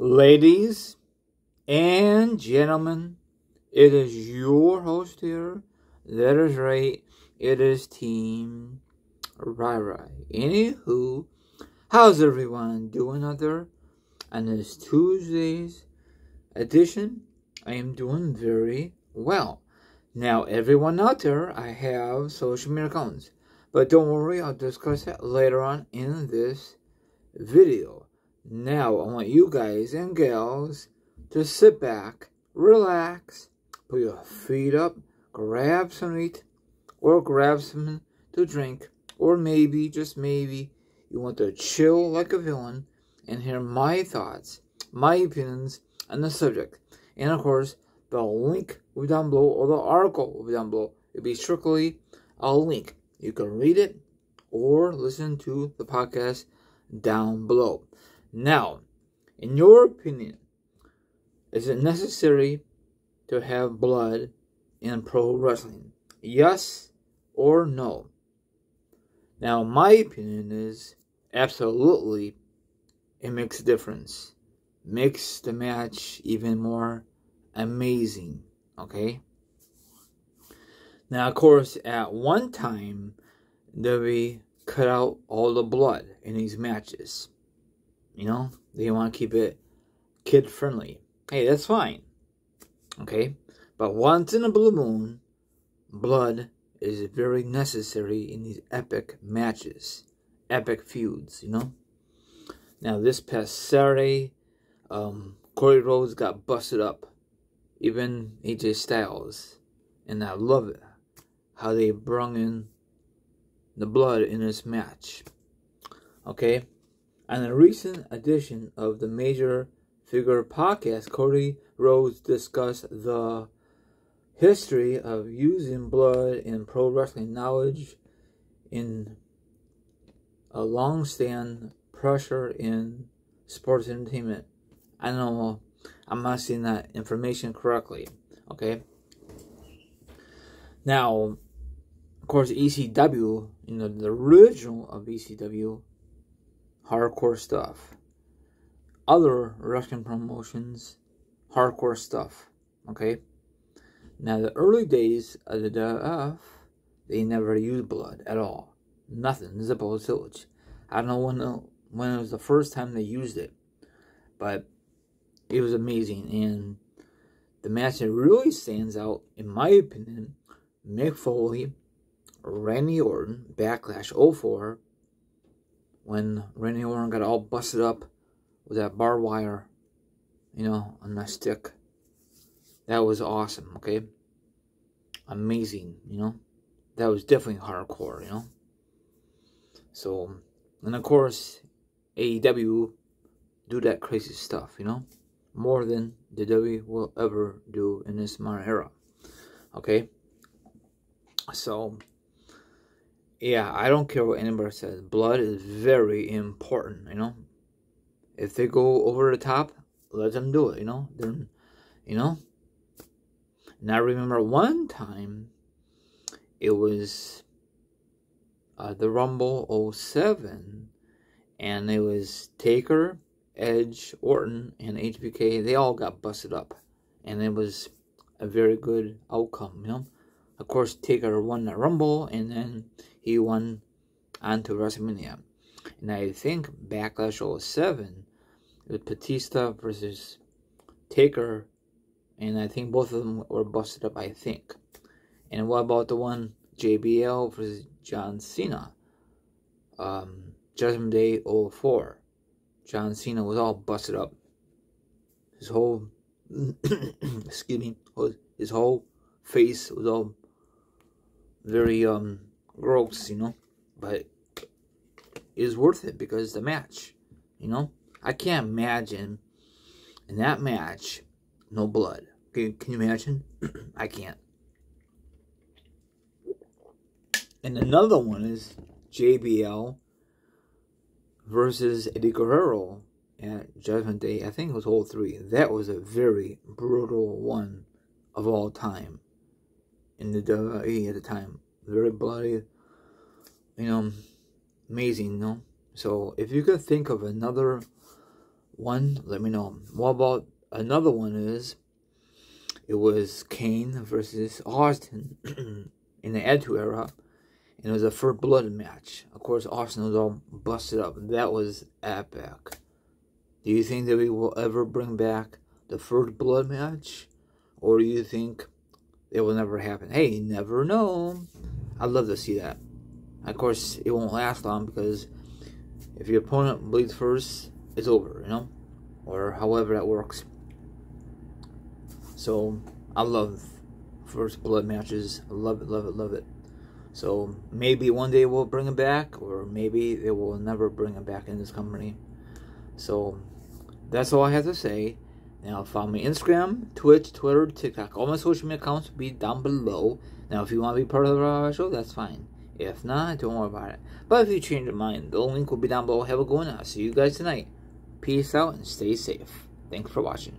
Ladies and gentlemen, it is your host here. That is right. It is Team Rai. Anywho, how's everyone doing out there? On this Tuesday's edition, I am doing very well. Now, everyone out there, I have social media accounts. But don't worry, I'll discuss that later on in this video. Now, I want you guys and gals to sit back, relax, put your feet up, grab some to eat, or grab something to drink, or maybe, just maybe, you want to chill like a villain and hear my thoughts, my opinions on the subject. And of course, the link will be down below, or the article will be down below. It'll be strictly a link. You can read it or listen to the podcast down below. Now, in your opinion, is it necessary to have blood in pro wrestling? Yes or no? Now, my opinion is absolutely it makes a difference. Makes the match even more amazing, okay? Now, of course, at one time, WWE cut out all the blood in these matches. You know, they want to keep it kid-friendly. Hey, that's fine. Okay? But once in a blue moon, blood is very necessary in these epic matches. Epic feuds, you know? Now, this past Saturday, Cody Rhodes got busted up. Even AJ Styles. And I love it. How they brung in the blood in this match. Okay? On a recent edition of the Major Figure Podcast, Cody Rhodes discussed the history of using blood in pro wrestling knowledge in a long-stand pressure in sports entertainment. I don't know, I'm not seeing that information correctly. Okay? Now, of course, ECW, you know, the original of ECW, hardcore stuff. Other wrestling promotions, hardcore stuff. Okay? Now, the early days of the WF, they never used blood at all. Nothing. Zippo sillage. I don't know when it was the first time they used it. But it was amazing. And the match that really stands out, in my opinion, Mick Foley, Randy Orton, Backlash 04, when Randy Orton got all busted up with that barbed wire, you know, on that stick. That was awesome, okay? Amazing, you know? That was definitely hardcore, you know? So, and of course, AEW do that crazy stuff, you know? More than the WWE will ever do in this modern era, okay? So, yeah, I don't care what anybody says. Blood is very important, you know? If they go over the top, let them do it, you know? Then, you know? And I remember one time, it was the Rumble 07, and it was Taker, Edge, Orton, and HBK. They all got busted up. And it was a very good outcome, you know? Of course, Taker won the Rumble, and then he won on to WrestleMania. And I think Backlash 07, with Batista versus Taker, and I think both of them were busted up, I think. And what about the one, JBL versus John Cena? Judgment Day 04. John Cena was all busted up. His whole, excuse me, his whole face was all very gross, you know, but it was worth it because the match, you know. I can't imagine in that match no blood. Can you imagine? I can't. And another one is JBL versus Eddie Guerrero at Judgment Day. I think it was 03. That was a very brutal one of all time in the WWE at the time. Very bloody, you know, amazing, you know. So if you could think of another one, let me know. What about another one is, it was Kane versus Austin in the Attitude Era. And it was a First Blood match. Of course, Austin was all busted up. That was epic. Do you think that we will ever bring back the First Blood match? Or do you think it will never happen? Hey, you never know. I'd love to see that. Of course, it won't last long because if your opponent bleeds first, it's over, you know? Or however that works. So, I love First Blood matches. I love it, love it, love it. So, maybe one day we'll bring it back, or maybe they will never bring it back in this company. So, that's all I have to say. Now, follow me on Instagram, Twitch, Twitter, TikTok. All my social media accounts will be down below. Now, if you want to be part of the show, that's fine. If not, don't worry about it. But if you change your mind, the link will be down below. Have a good one. I'll see you guys tonight. Peace out and stay safe. Thanks for watching.